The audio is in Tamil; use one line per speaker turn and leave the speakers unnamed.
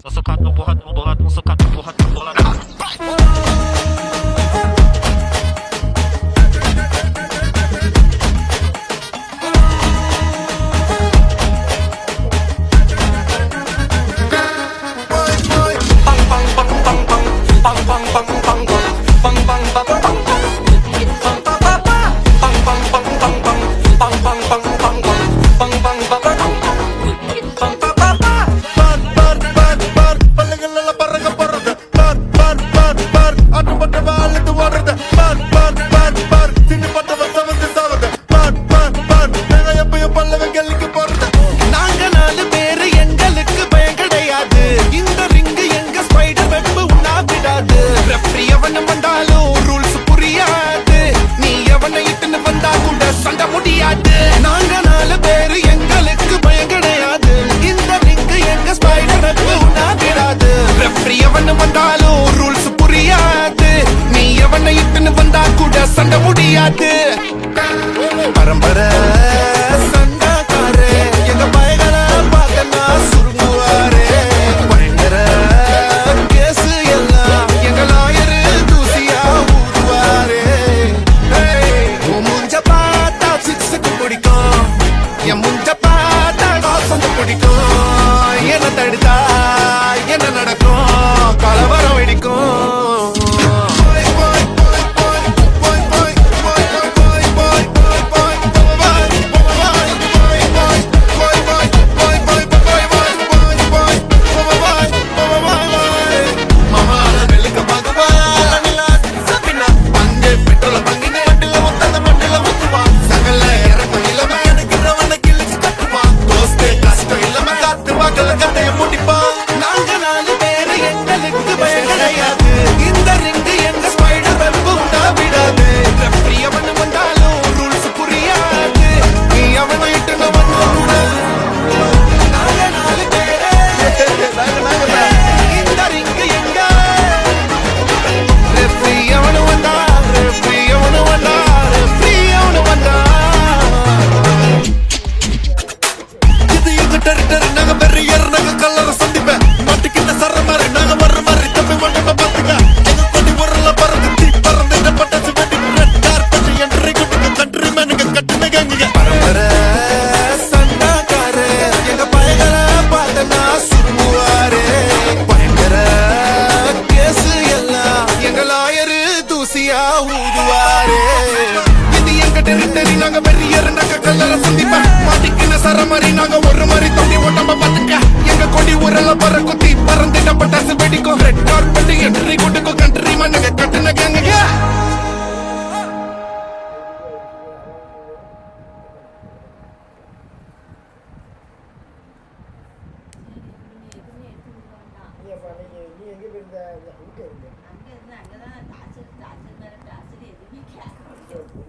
Sosokado boladão, boladão, socado boladão, boladão. சண்ட முடியாது பரம்பரை சண்டாக்காரே எங்க பயங்கர பார்த்தனா சுருங்குவாரே பயங்கர கேசு எல்லாம் எங்க லாயரு தூசியா ஊதுவாரே முஞ்ச பார்த்தா சிக்ஸுக்கு பிடிக்கும் என் முஞ்ச பார்த்தா டாசம் பிடிக்கும் என்ன தடுத்தா என்ன நடக்கும் கலவரம் வெடிக்கும் நாங்க வெறியர் நாங்க கல்லற சந்திப்ப மாட்டிக்கின சரமாரி நாங்க ஒரு மாதிரி தொண்டி ஓட்டம்ப பாத்துக்க எங்க கொடி ஊரல பற குத்தி பறந்துட்ட பட்டாசு வெடிக்கும் ரெட் கார்பெட் என்ட்ரி கொடுக்கும் கண்ட்ரி மண்ணுங்க கட்டுன கேங்க
அங்க இருந்து அங்கதான் டார்ச்சர் மேல டார்ச்சர் எதுவுமே கேட்க